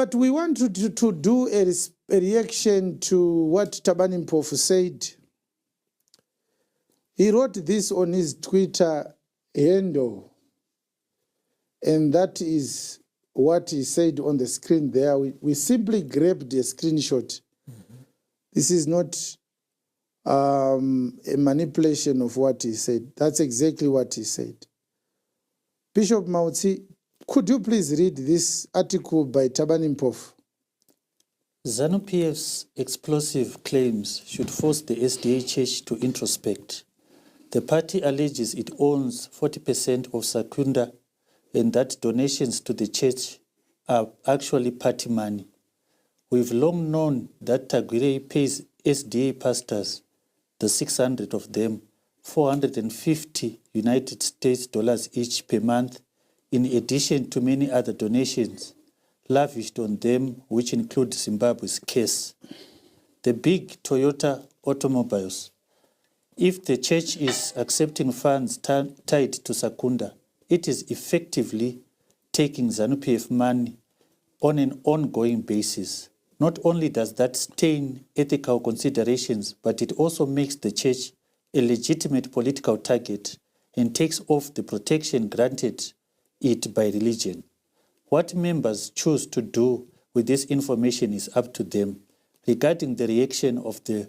But we want to do a reaction to what Thabani Mpofu said. He wrote this on his Twitter handle, and that is what he said on the screen there. We simply grabbed a screenshot. This is not a manipulation of what he said. That's exactly what he said. Bishop Mautsi, could you please read this article by Thabani Mpofu? ZANU-PF's explosive claims should force the SDA Church to introspect. The party alleges it owns 40% of Secunda and that donations to the church are actually party money. We've long known that Tagwire pays SDA pastors, the 600 of them, $450 United States each per month, in addition to many other donations lavished on them, which include Zimbabwe's case. The big Toyota automobiles. If the church is accepting funds tied to Secunda, it is effectively taking ZANU-PF money on an ongoing basis. Not only does that stain ethical considerations, but it also makes the church a legitimate political target and takes off the protection granted it by religion. What members choose to do with this information is up to them. Regarding the reaction of the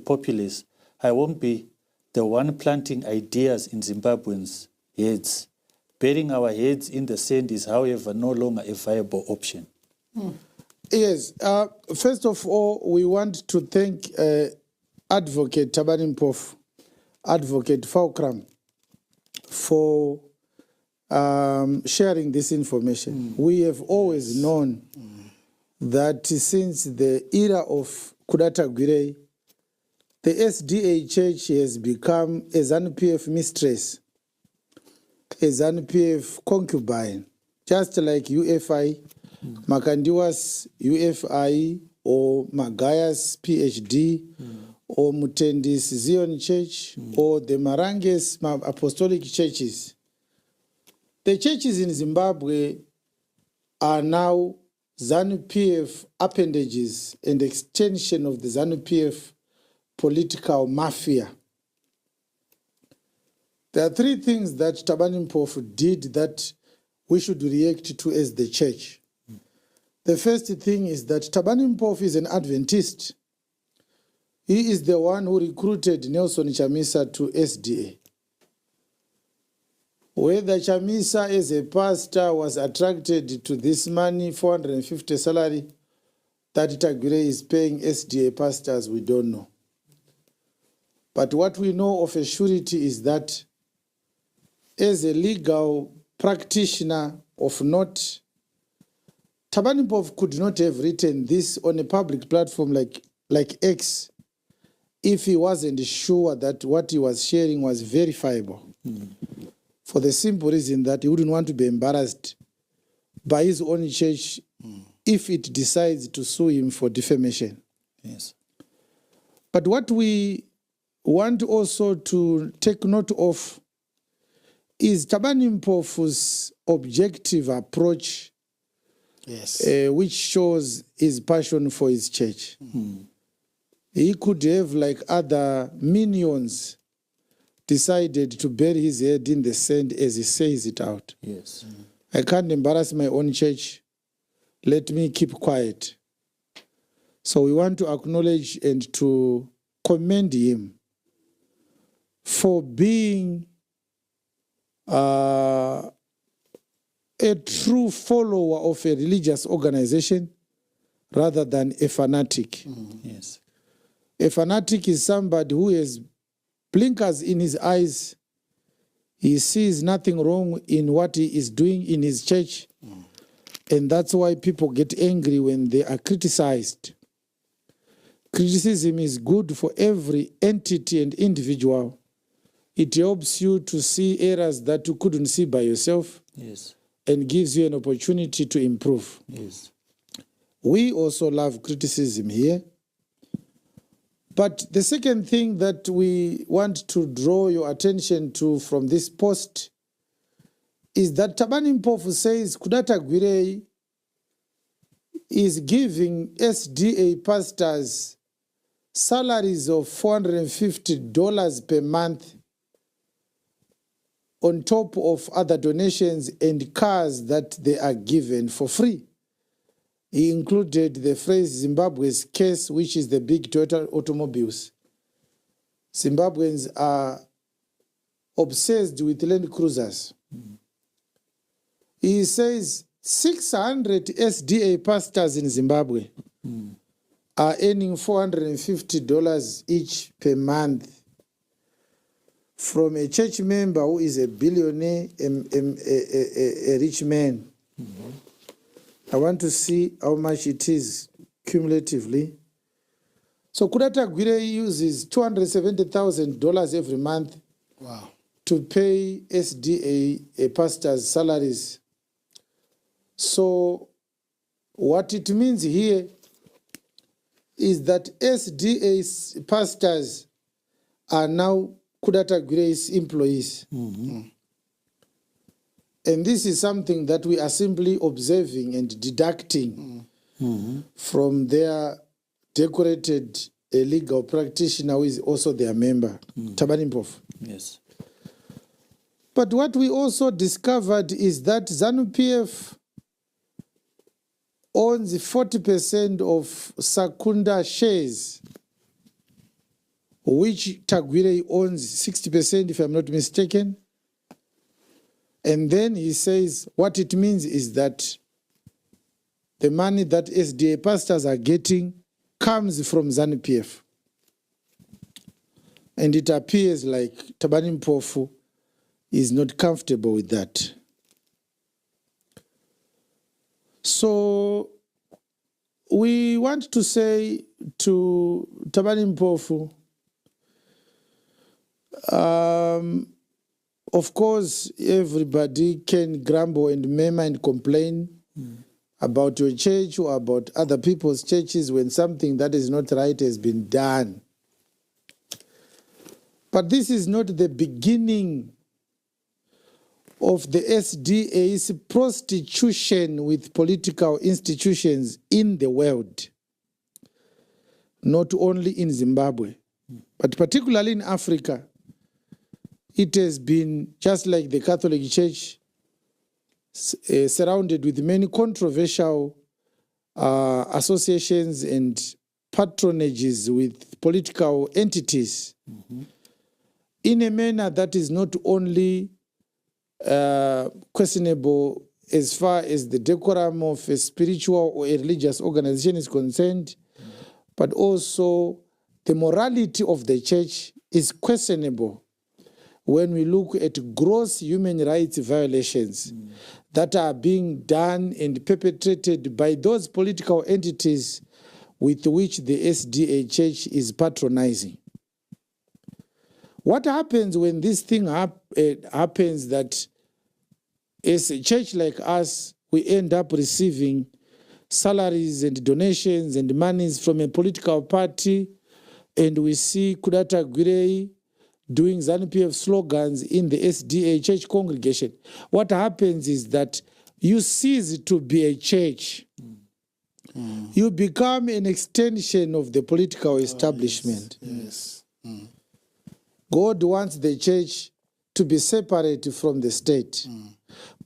populace, I won't be the one planting ideas in Zimbabweans' heads. Burying our heads in the sand is, however, no longer a viable option. Yes. First of all, we want to thank Advocate Thabani Mpofu, Advocate Faukram, for sharing this information. We have always known that since the era of Kudata Gwire, the SDA Church has become a ZANU-PF mistress, a ZANU-PF concubine, just like UFI, Makandiwa's UFI, or Magaya's PhD, or Mutendi's Zion Church, or the Marange's apostolic churches. The churches in Zimbabwe are now ZANU-PF appendages and extension of the ZANU-PF political mafia. There are three things that Thabani Mpofu did that we should react to as the church. The first thing is that Thabani Mpofu is an Adventist. He is the one who recruited Nelson Chamisa to SDA. Whether Chamisa as a pastor was attracted to this money, 450 salary, that Tagwire is paying SDA pastors, we don't know. But what we know of a surety is that as a legal practitioner of note, Thabani Mpofu could not have written this on a public platform like X if he wasn't sure that what he was sharing was verifiable. For the simple reason that he wouldn't want to be embarrassed by his own church if it decides to sue him for defamation. Yes. But what we want also to take note of is Thabani Mpofu's objective approach, which shows his passion for his church. He could have, like other minions, decided to bury his head in the sand as he says it out. Yes. I can't embarrass my own church. Let me keep quiet. So we want to acknowledge and to commend him for being a true follower of a religious organization rather than a fanatic. Yes. A fanatic is somebody who has blinkers in his eyes. He sees nothing wrong in what he is doing in his church. And that's why people get angry when they are criticized. Criticism is good for every entity and individual. It helps you to see errors that you couldn't see by yourself. Yes. And gives you an opportunity to improve. Yes. We also love criticism here. But the second thing that we want to draw your attention to from this post is that Thabani Mpofu says Kudata Gwirei is giving SDA pastors salaries of $450 per month on top of other donations and cars that they are given for free. He included the phrase Zimbabwe's case, which is the big Toyota automobiles. Zimbabweans are obsessed with Land Cruisers. He says 600 SDA pastors in Zimbabwe are earning $450 each per month from a church member who is a billionaire, a rich man. I want to see how much it is cumulatively. So Kudata Gwirei uses $270,000 every month to pay SDA pastors' salaries. So what it means here is that SDA pastors are now Kudata Gwirei's employees. And this is something that we are simply observing and deducting from their decorated legal practitioner who is also their member, Thabani Mpofu. Yes. But what we also discovered is that ZANU-PF owns 40% of Sakunda shares, which Tagwirei owns 60%, if I'm not mistaken. And then he says what it means is that the money that SDA pastors are getting comes from ZANU-PF. And it appears like Thabani Mpofu is not comfortable with that. So we want to say to Thabani Mpofu, of course, everybody can grumble and murmur and complain about your church or about other people's churches when something that is not right has been done. But this is not the beginning of the SDA's prostitution with political institutions in the world, not only in Zimbabwe, but particularly in Africa. It has been, just like the Catholic Church, surrounded with many controversial associations and patronages with political entities in a manner that is not only questionable as far as the decorum of a spiritual or a religious organization is concerned, but also the morality of the church is questionable when we look at gross human rights violations that are being done and perpetrated by those political entities with which the SDA church is patronizing. What happens when this thing happens that as a church like us, we end up receiving salaries and donations and monies from a political party, and we see Kudata Gwirei doing ZANU-PF slogans in the SDA church congregation? What happens is that you cease to be a church. You become an extension of the political establishment. Yes. God wants the church to be separate from the state.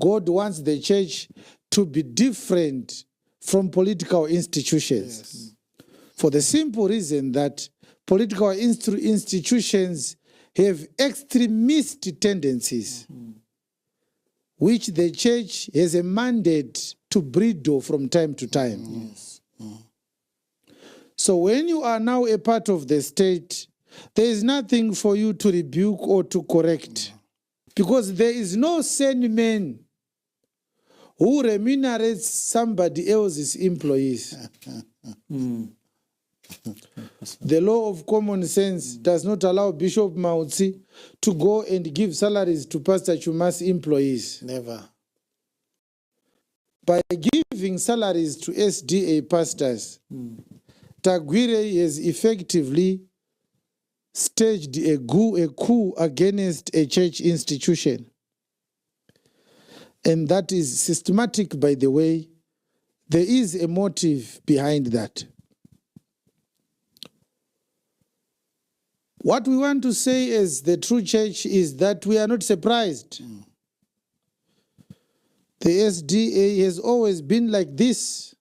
God wants the church to be different from political institutions. For the simple reason that political institutions have extremist tendencies, which the church has a mandate to bridle from time to time. So when you are now a part of the state, there is nothing for you to rebuke or to correct, because there is no sane man who remunerates somebody else's employees. The law of common sense does not allow Bishop Mautsi to go and give salaries to Pastor Chuma's employees. Never. By giving salaries to SDA pastors, Tagwirei has effectively staged a coup against a church institution. and that is systematic, by the way. There is a motive behind that. What we want to say as the true church is that we are not surprised. The SDA has always been like this.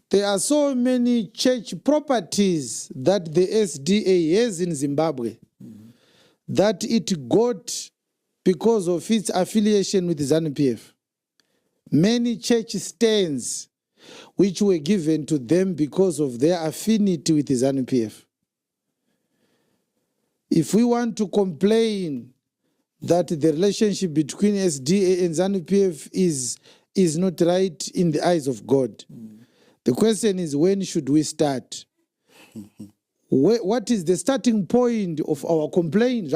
There are so many church properties that the SDA has in Zimbabwe that it got because of its affiliation with ZANU-PF. Many church stands which were given to them because of their affinity with ZANU-PF. If we want to complain that the relationship between SDA and ZANU-PF is not right in the eyes of God, the question is, when should we start? What is the starting point of our complaint?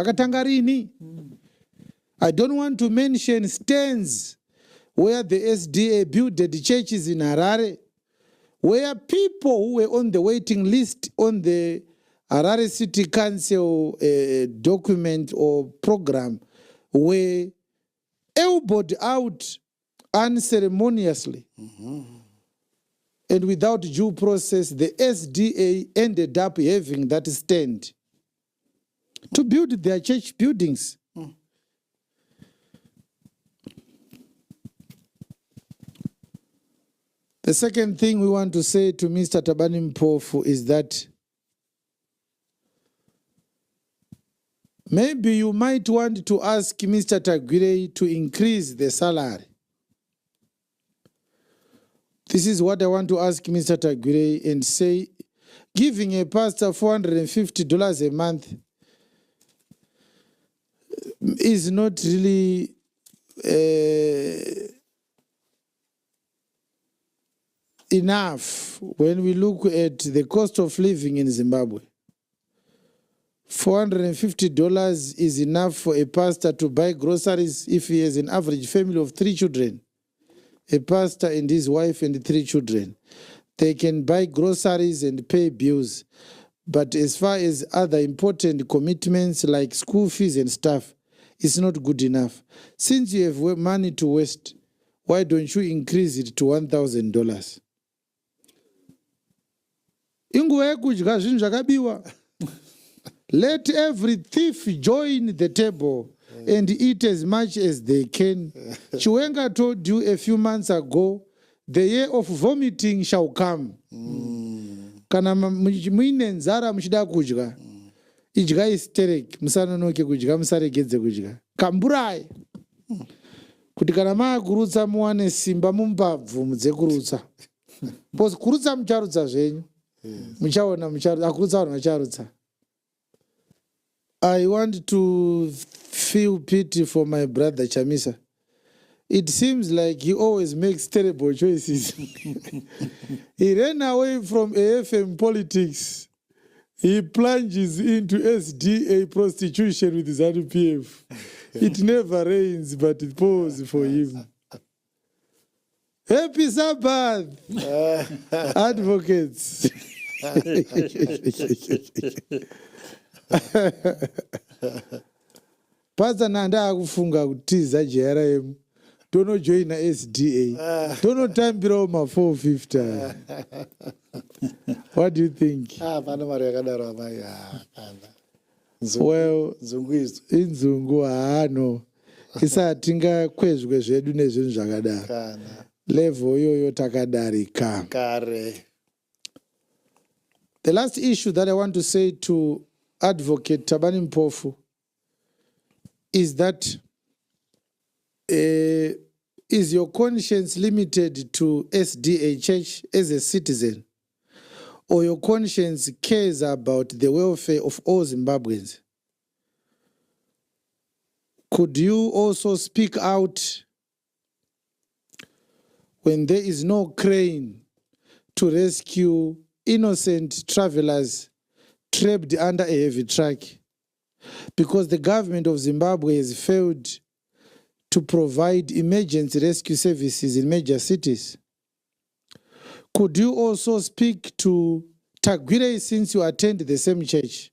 I don't want to mention stands where the SDA built the churches in Harare, where people who were on the waiting list on the Harare City Council document or program were elbowed out unceremoniously. And without due process, the SDA ended up having that stand to build their church buildings. The second thing we want to say to Mr. Thabani Mpofu is that maybe you might want to ask Mr. Tagwire to increase the salary. This is what I want to ask Mr. Tagwire and say, giving a pastor $450 a month is not really enough when we look at the cost of living in Zimbabwe. $450 is enough for a pastor to buy groceries if he has an average family of 3 children. A pastor and his wife and 3 children. They can buy groceries and pay bills. But as far as other important commitments like school fees and stuff, it's not good enough. Since you have money to waste, why don't you increase it to $1,000? Let every thief join the table and eat as much as they can. Chiwenga told you a few months ago, the year of vomiting shall come. Kana muine nzara muchida kudya. Idya hysteric, musanonoke kudya, musaregedze kudya. Kamburai. Kuti kana maakurutsa muwane simba mumbabvu mudze kurutsa. Pos kurutsa mucharutsa zvenyu. Muchaona mucharutsa, akurutsa vanhu vacharutsa. I want to feel pity for my brother Chamisa. It seems like he always makes terrible choices. He ran away from AFM politics. He plunges into SDA prostitution with ZANU-PF. It never rains, but it pours for him. Happy Sabbath, advocates. Pastor Nanda akufunga kutiza JRM. Don't join SDA. Don't tambira ma 450. What do you think? Well, inzungu haano. Isatinga kwezwe zvedu nezvinhu zvakadaro. Level yoyo takadarika. The last issue that I want to say to Advocate Thabani Mpofu is that is your conscience limited to SDA Church as a citizen, or your conscience cares about the welfare of all Zimbabweans? Could you also speak out when there is no crane to rescue innocent travelers trapped under a heavy truck because the government of Zimbabwe has failed to provide emergency rescue services in major cities? Could you also speak to Tagwire, since you attend the same church,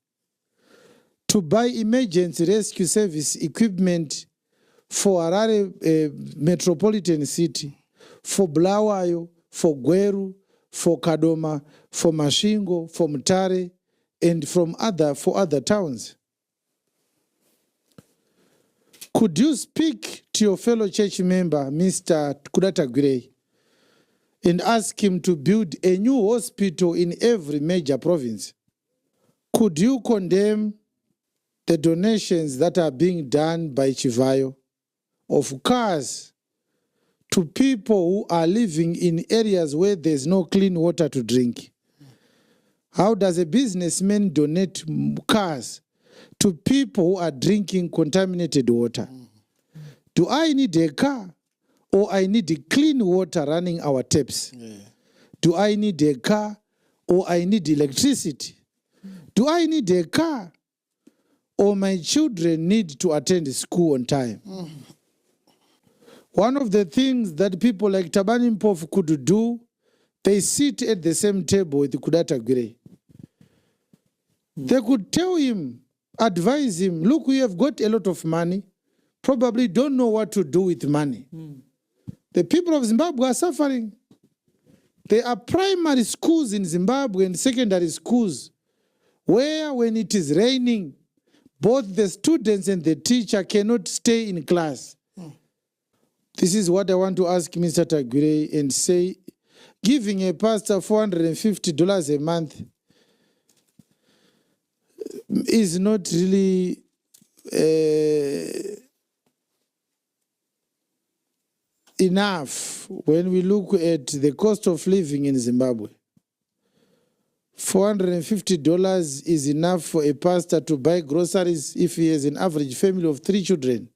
to to buy emergency rescue service equipment for Harare metropolitan city, for Bulawayo, for Gweru, for Kadoma, for Mashingo, for Mutare, and for other towns. Could you speak to your fellow church member, Mr. Kudatagwire, and ask him to build a new hospital in every major province? Could you condemn the donations that are being done by Chivayo of cars to people who are living in areas where there's no clean water to drink? How does a businessman donate cars to people who are drinking contaminated water? Do I need a car or I need clean water running our taps? Do I need a car or I need electricity? Do I need a car or my children need to attend school on time? One of the things that people like Thabani Mpofu could do, they sit at the same table with Kudatagwire. They could tell him, advise him, look, we have got a lot of money, probably don't know what to do with money. The people of Zimbabwe are suffering. There are primary schools in Zimbabwe and secondary schools where when it is raining, both the students and the teacher cannot stay in class. This is what I want to ask Mr. Tagwire and say, giving a pastor $450 a month is not really enough when we look at the cost of living in Zimbabwe. $450 is enough for a pastor to buy groceries if he has an average family of 3 children.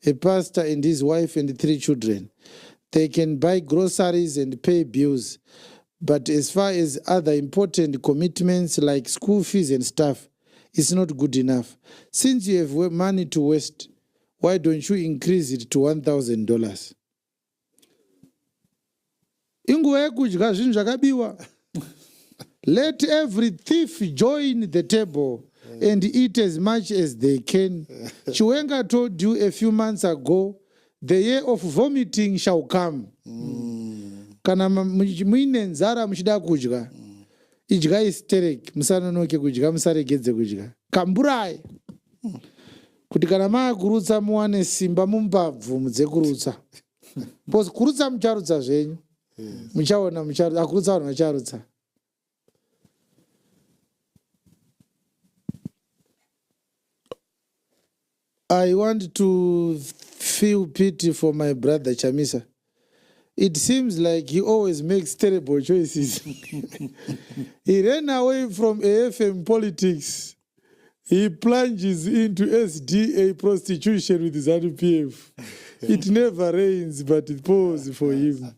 A pastor and his wife and 3 children. They can buy groceries and pay bills. But as far as other important commitments like school fees and stuff, it's not good enough. Since you have money to waste, why don't you increase it to $1,000? Let every thief join the table and eat as much as they can. Chiwenga told you a few months ago, the year of vomiting shall come. Kana muine nzara muchida kudya. Idya hysteric, musanonoke kudya, musaregedze kudya. Kamburai. Kuti kana makurutsa muwane simba mumbabvu mudze kurutsa. Pos kurutsa mucharutsa zvenyu. Muchaona mucharutsa, akurutsa vanhu vacharutsa. I want to feel pity for my brother Chamisa. It seems like he always makes terrible choices. He ran away from AFM politics. He plunges into SDA prostitution with ZANU-PF. It never rains, but it pours for him.